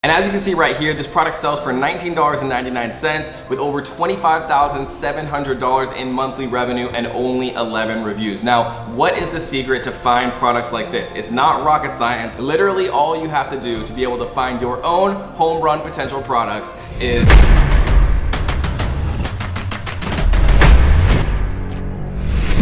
And as you can see right here, this product sells for $19.99 with over $25,700 in monthly revenue and only 11 reviews. Now, what is the secret to find products like this? It's not rocket science. Literally all you have to do to be able to find your own home run potential products is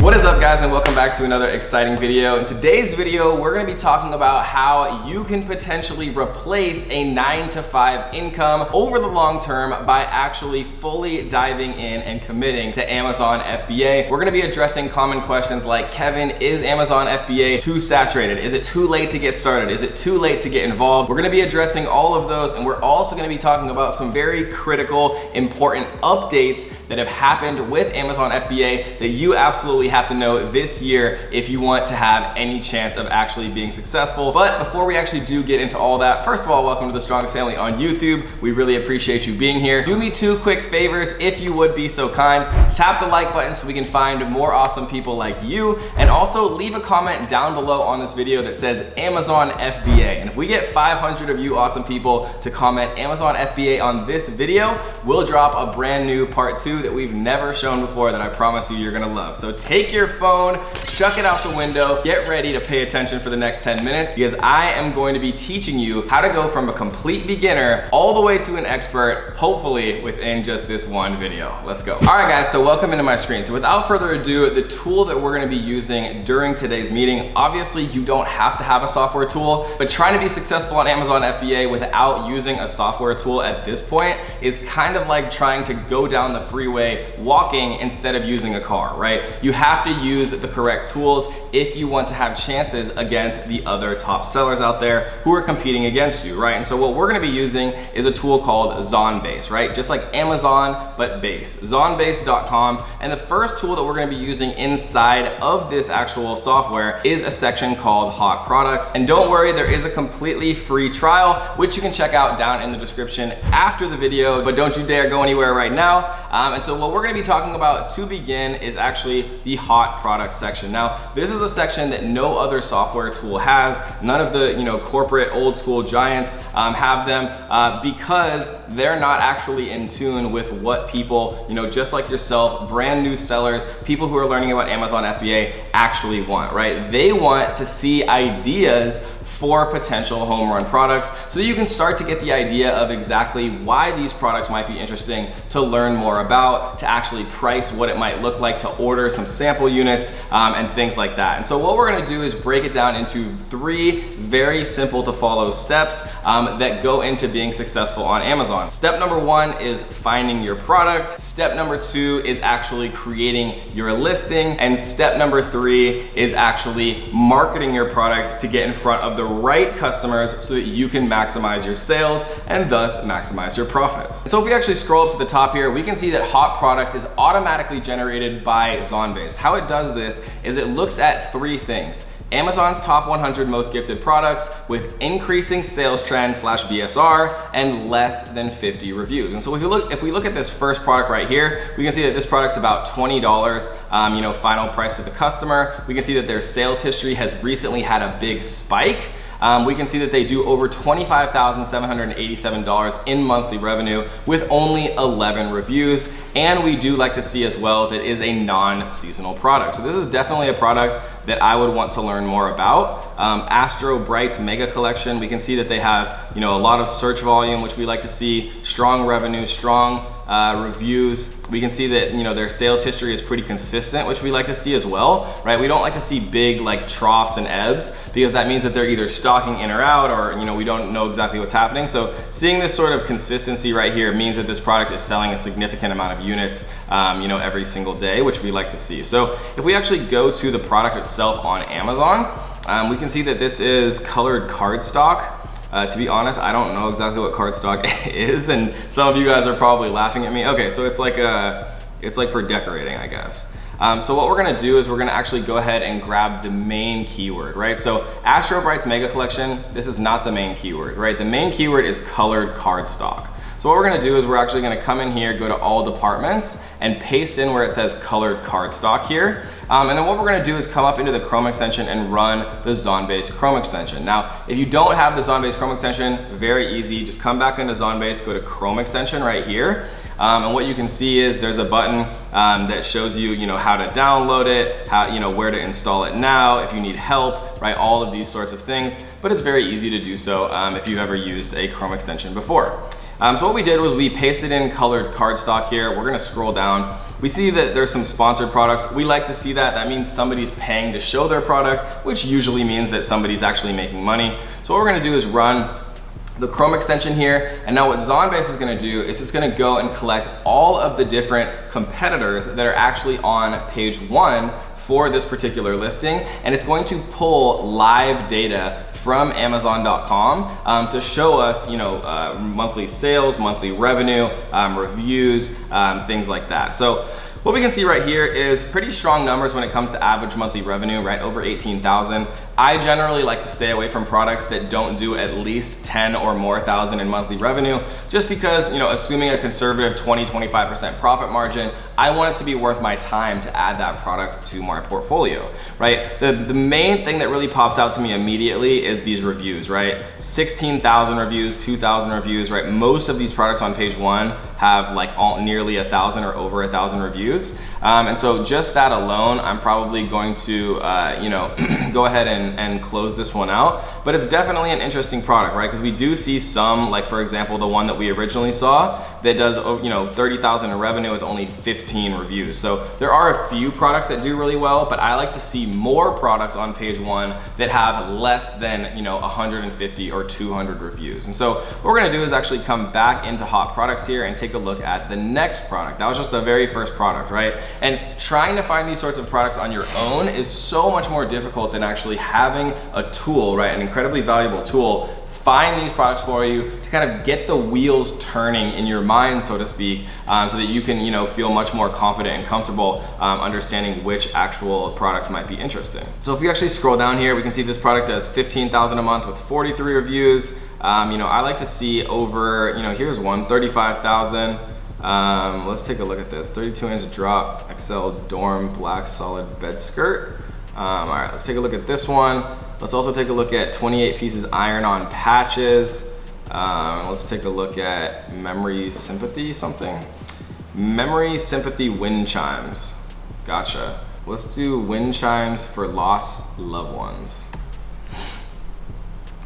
What is up, guys, and welcome back to another exciting video. In today's video, we're going to be talking about how you can potentially replace a 9-to-5 income over the long term by actually fully diving in and committing to Amazon FBA. We're going to be addressing common questions like, Kevin, is Amazon FBA too saturated? Is it too late to get started? Is it too late to get involved? We're going to be addressing all of those, and we're also going to be talking about some very critical, important updates that have happened with Amazon FBA that you absolutely have to know this year if you want to have any chance of actually being successful. But before we actually do get into all that, first of all, welcome to the Strongest Family on YouTube. We really appreciate you being here. Do me two quick favors if you would be so kind. Tap the like button so we can find more awesome people like you, and also leave a comment down below on this video that says Amazon FBA. And if we get 500 of you awesome people to comment Amazon FBA on this video, we'll drop a brand new part 2 that we've never shown before that I promise you you're gonna love. So take your phone, chuck it out the window, get ready to pay attention for the next 10 minutes because I am going to be teaching you how to go from a complete beginner all the way to an expert, hopefully within just this one video. Let's go. All right, guys, so welcome into my screen. So without further ado, the tool that we're gonna be using during today's meeting, obviously you don't have to have a software tool, but trying to be successful on Amazon FBA without using a software tool at this point is kind of like trying to go down the freeway walking instead of using a car, right? You have to use the correct tools if you want to have chances against the other top sellers out there who are competing against you, right? And so what we're gonna be using is a tool called Zonbase, right? Just like Amazon, but base, zonbase.com. And the first tool that we're gonna be using inside of this actual software is a section called Hot Products. And don't worry, there is a completely free trial, which you can check out down in the description after the video, but don't you dare go anywhere right now. And so what we're gonna be talking about to begin is actually the Hot Products section. Now, this is a section that no other software tool has. None of the corporate old school giants have them because they're not actually in tune with what people, just like yourself, brand new sellers, people who are learning about Amazon FBA actually want, right? They want to see ideas for potential home run products so that you can start to get the idea of exactly why these products might be interesting to learn more about, to actually price what it might look like to order some sample units and things like that. And so what we're gonna do is break it down into 3 very simple to follow steps that go into being successful on Amazon. Step number 1 is finding your product. Step number 2 is actually creating your listing. And step number 3 is actually marketing your product to get in front of the right customers so that you can maximize your sales and thus maximize your profits. And so if we actually scroll up to the top here, we can see that Hot Products is automatically generated by Zonbase. How it does this is it looks at 3 things: Amazon's top 100 most gifted products with increasing sales trend /BSR and less than 50 reviews. And so if we look at this first product right here, we can see that this product's about $20, final price to the customer. We can see that their sales history has recently had a big spike. We can see that they do over $25,787 in monthly revenue with only 11 reviews. And we do like to see as well that it is a non-seasonal product. So this is definitely a product that I would want to learn more about. Astro Bright's Mega Collection, we can see that they have a lot of search volume, which we like to see, strong revenue, strong reviews. We can see that their sales history is pretty consistent, which we like to see as well, right? We don't like to see big troughs and ebbs because that means that they're either stocking in or out, or we don't know exactly what's happening. So seeing this sort of consistency right here means that this product is selling a significant amount of units every single day, which we like to see. So if we actually go to the product itself on Amazon, we can see that this is colored cardstock. To be honest, I don't know exactly what cardstock is, and some of you guys are probably laughing at me. Okay, so it's like for decorating, I guess. So what we're gonna do is we're gonna actually go ahead and grab the main keyword, right? So Astro Bright's Mega Collection, this is not the main keyword, right? The main keyword is colored cardstock. So what we're gonna do is we're actually gonna come in here, go to all departments, and paste in where it says colored cardstock here. And then what we're gonna do is come up into the Chrome extension and run the Zonbase Chrome extension. Now, if you don't have the Zonbase Chrome extension, very easy. Just come back into Zonbase, go to Chrome extension right here. And what you can see is there's a button that shows you, how to download it, how, where to install it now, if you need help, right? All of these sorts of things, but it's very easy to do so if you've ever used a Chrome extension before. So what we did was we pasted in colored cardstock here. We're gonna scroll down. We see that there's some sponsored products. We like to see that. That means somebody's paying to show their product, which usually means that somebody's actually making money. So what we're gonna do is run the Chrome extension here. And now what Zonbase is gonna do is it's gonna go and collect all of the different competitors that are actually on page 1 for this particular listing, and it's going to pull live data from Amazon.com to show us, monthly sales, monthly revenue, reviews, things like that. So what we can see right here is pretty strong numbers when it comes to average monthly revenue, right? Over 18,000. I generally like to stay away from products that don't do at least 10 or more thousand in monthly revenue, just because, assuming a conservative 20-25% profit margin, I want it to be worth my time to add that product to my portfolio, right? The main thing that really pops out to me immediately is these reviews, right? 16,000 reviews, 2,000 reviews, right? Most of these products on page 1 have like nearly 1,000 or over 1,000 reviews. And so just that alone, I'm probably going to, go ahead and close this one out. But it's definitely an interesting product, right? Because we do see some, like for example, the one that we originally saw that does, 30,000 in revenue with only 15 reviews. So there are a few products that do really well, but I like to see more products on page 1 that have less than, 150 or 200 reviews. And so what we're gonna do is actually come back into hot products here and take a look at the next product. That was just the very first product, right? And trying to find these sorts of products on your own is so much more difficult than actually having a tool, right? An incredibly valuable tool find these products for you to kind of get the wheels turning in your mind, so to speak, so that you can, feel much more confident and comfortable understanding which actual products might be interesting. So if you actually scroll down here, we can see this product does 15,000 a month with 43 reviews. I like to see over, here's one, 35,000. Let's take a look at this. 32-inch drop, XL dorm, black solid bed skirt. All right, let's take a look at this one. Let's also take a look at 28 pieces iron-on patches. Let's take a look at memory sympathy something. Memory sympathy wind chimes. Gotcha. Let's do wind chimes for lost loved ones.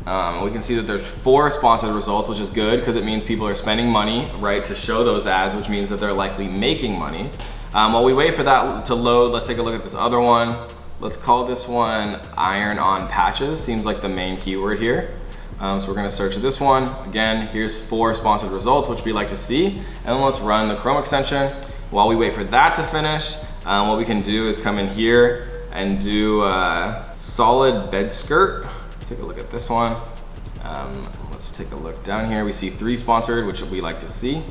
We can see that there's 4 sponsored results, which is good because it means people are spending money, right, to show those ads, which means that they're likely making money. While we wait for that to load, let's take a look at this other one. Let's call this one iron-on patches. Seems like the main keyword here. So we're gonna search this one. Again, here's 4 sponsored results, which we like to see. And then let's run the Chrome extension. While we wait for that to finish, what we can do is come in here and do solid bed skirt. Let's take a look at this one. Let's take a look down here. We see 3 sponsored, which we like to see.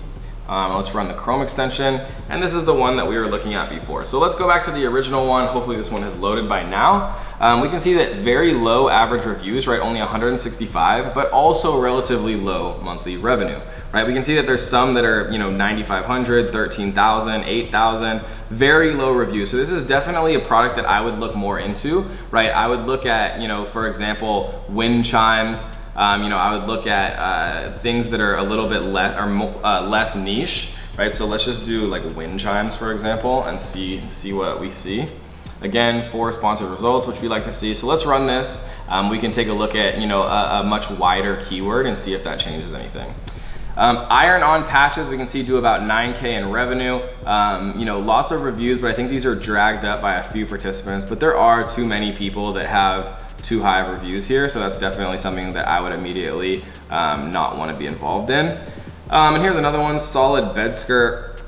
Let's run the Chrome extension, and this is the one that we were looking at before. So let's go back to the original one. Hopefully this one has loaded by now. We can see that very low average reviews, right? Only 165, but also relatively low monthly revenue, right? We can see that there's some that are, 9,500, 13,000, 8,000, very low reviews. So this is definitely a product that I would look more into, right? I would look at, for example, wind chimes. I would look at things that are a little bit less niche, right? So let's just do like wind chimes, for example, and see what we see. Again, 4 sponsored results, which we like to see. So let's run this. We can take a look at, a much wider keyword and see if that changes anything. Iron-on patches, we can see do about 9K in revenue. Lots of reviews, but I think these are dragged up by a few participants, but there are too many people that have too high of reviews here, so that's definitely something that I would immediately not want to be involved in. And here's another one, solid bed skirt.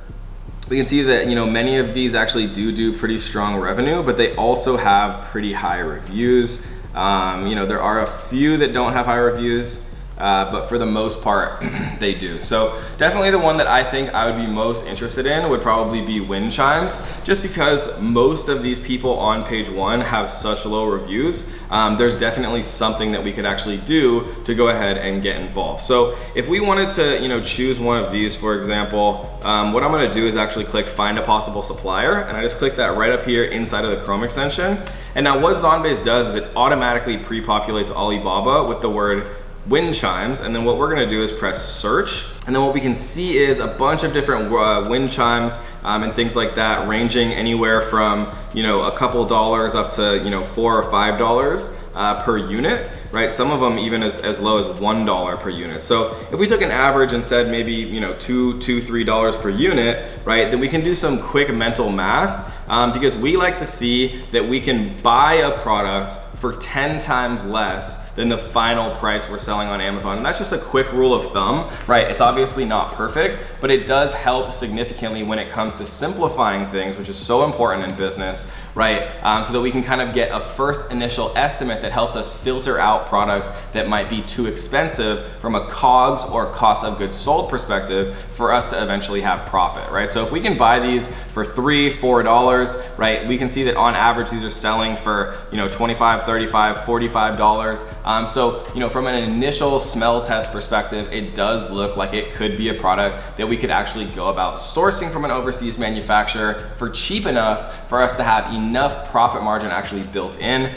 We can see that many of these actually do pretty strong revenue, but they also have pretty high reviews. There are a few that don't have high reviews. but for the most part, they do. So definitely the one that I think I would be most interested in would probably be wind chimes, just because most of these people on page 1 have such low reviews. There's definitely something that we could actually do to go ahead and get involved. So if we wanted to, choose one of these, for example, what I'm gonna do is actually click find a possible supplier, and I just click that right up here inside of the Chrome extension. And now what Zonbase does is it automatically pre-populates Alibaba with the word wind chimes, and then what we're gonna do is press search, and then what we can see is a bunch of different wind chimes and things like that, ranging anywhere from a couple dollars up to $4 or $5 per unit, right? Some of them even as low as $1 per unit. So if we took an average and said maybe $2-3 per unit, right, then we can do some quick mental math, because we like to see that we can buy a product for 10 times less than the final price we're selling on Amazon. And that's just a quick rule of thumb, right? It's obviously not perfect, but it does help significantly when it comes to simplifying things, which is so important in business, right? So that we can kind of get a first initial estimate that helps us filter out products that might be too expensive from a COGS or cost of goods sold perspective for us to eventually have profit, right? So if we can buy these for $3, $4, right, we can see that on average these are selling for $25, $35, $45. So from an initial smell test perspective, it does look like it could be a product that we could actually go about sourcing from an overseas manufacturer for cheap enough for us to have enough profit margin actually built in,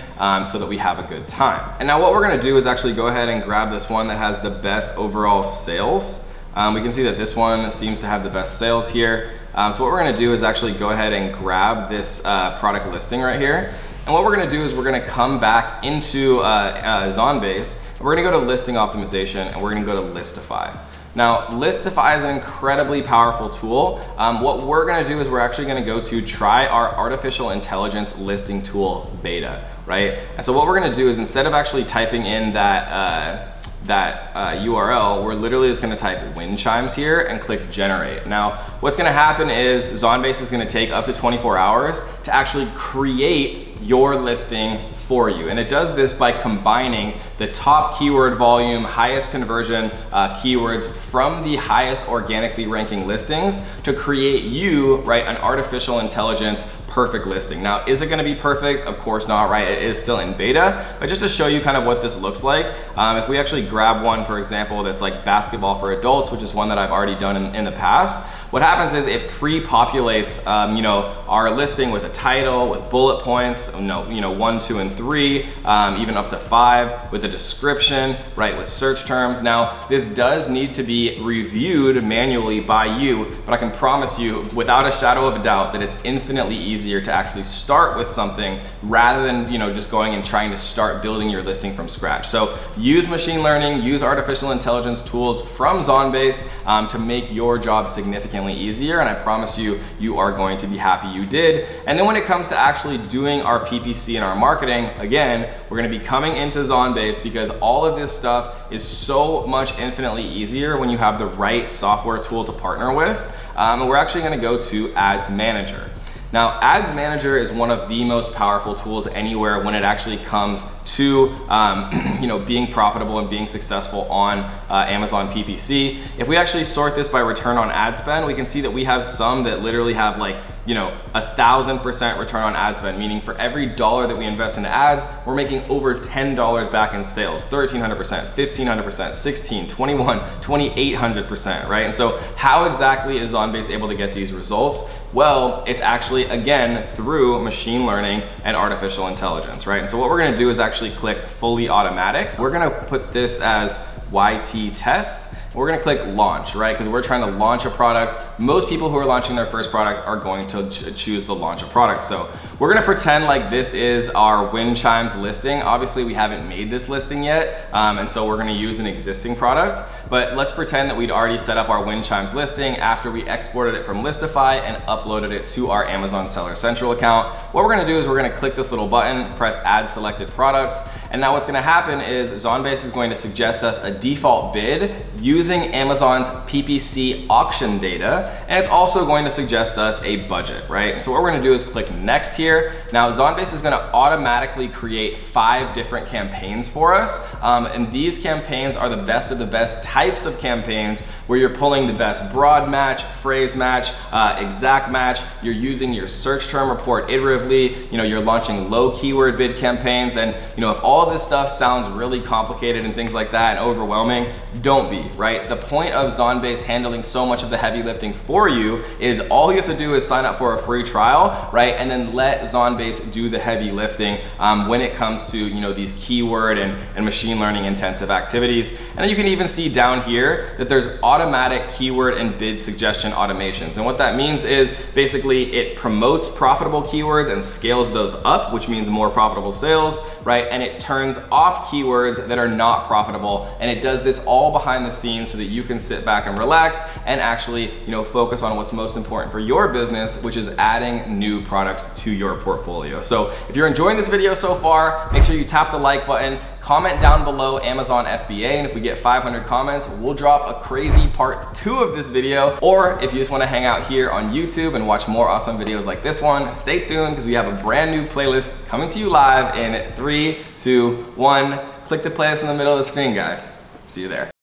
so that we have a good time. And now what we're gonna do is actually go ahead and grab this one that has the best overall sales. We can see that this one seems to have the best sales here. So what we're gonna do is actually go ahead and grab this product listing right here. And what we're gonna do is we're gonna come back into Zonbase, and we're gonna go to listing optimization, and we're gonna go to Listify. Now, Listify is an incredibly powerful tool. What we're gonna do is we're actually gonna go to try our artificial intelligence listing tool beta, right? And so what we're gonna do is instead of actually typing in that URL, we're literally just gonna type wind chimes here and click generate. Now, what's gonna happen is Zonbase is gonna take up to 24 hours to actually create your listing for you. And it does this by combining the top keyword volume, highest conversion keywords from the highest organically ranking listings to create you, right, an artificial intelligence perfect listing. Now, is it gonna be perfect? Of course not, right? It is still in beta, but just to show you kind of what this looks like, if we actually grab one, for example, that's like basketball for adults, which is one that I've already done in the past, what happens is it pre-populates our listing with a title, with bullet points, 1, 2, and 3, even up to 5, with a description, right, with search terms. Now, this does need to be reviewed manually by you, but I can promise you, without a shadow of a doubt, that it's infinitely easier to actually start with something rather than just going and trying to start building your listing from scratch. So use machine learning, use artificial intelligence tools from Zonbase to make your job significantly easier, and I promise you, you are going to be happy you did. And then when it comes to actually doing our PPC and our marketing, again, we're gonna be coming into Zonbase because all of this stuff is so much infinitely easier when you have the right software tool to partner with. And we're actually gonna go to Ads Manager. Now, Ads Manager is one of the most powerful tools anywhere when it actually comes to being profitable and being successful on Amazon PPC. If we actually sort this by return on ad spend, we can see that we have some that literally have like 1,000% return on ad spend, meaning for every dollar that we invest in ads, we're making over $10 back in sales, 1,300%, 1,500%, 16, 21, 2,800%, right? And so how exactly is Zonbase able to get these results? Well, it's actually, again, through machine learning and artificial intelligence, right? And so what we're gonna do is actually click fully automatic. We're gonna put this as YT test. We're gonna click launch, right? Because we're trying to launch a product. Most people who are launching their first product are going to choose the launch a product. So we're gonna pretend like this is our wind chimes listing. Obviously we haven't made this listing yet, and so we're gonna use an existing product, but let's pretend that we'd already set up our wind chimes listing after we exported it from Listify and uploaded it to our Amazon Seller Central account. What we're gonna do is we're gonna click this little button, press add selected products, and And now what's gonna happen is Zonbase is going to suggest us a default bid using Amazon's PPC auction data, and it's also going to suggest us a budget, right? So what we're gonna do is click next here. Now Zonbase is gonna automatically create 5 different campaigns for us, and these campaigns are the best of the best types of campaigns where you're pulling the best broad match, phrase match, exact match. You're using your search term report iteratively. You're launching low keyword bid campaigns, and if all of this stuff sounds really complicated and things like that and overwhelming, don't be, right? The point of Zonbase handling so much of the heavy lifting for you is all you have to do is sign up for a free trial, right? And then let Zonbase do the heavy lifting when it comes to these keyword and machine learning intensive activities. And then you can even see down here that there's automatic keyword and bid suggestion automations. And what that means is basically it promotes profitable keywords and scales those up, which means more profitable sales, right? And it turns off keywords that are not profitable. And it does this all behind the scenes so that you can sit back and relax and actually, focus on what's most important for your business, which is adding new products to your portfolio. So if you're enjoying this video so far, make sure you tap the like button, comment down below Amazon FBA, and if we get 500 comments, we'll drop a crazy part 2 of this video. Or if you just want to hang out here on YouTube and watch more awesome videos like this one, stay tuned because we have a brand new playlist coming to you live in 3, 2, 1. Click the playlist in the middle of the screen, guys. See you there.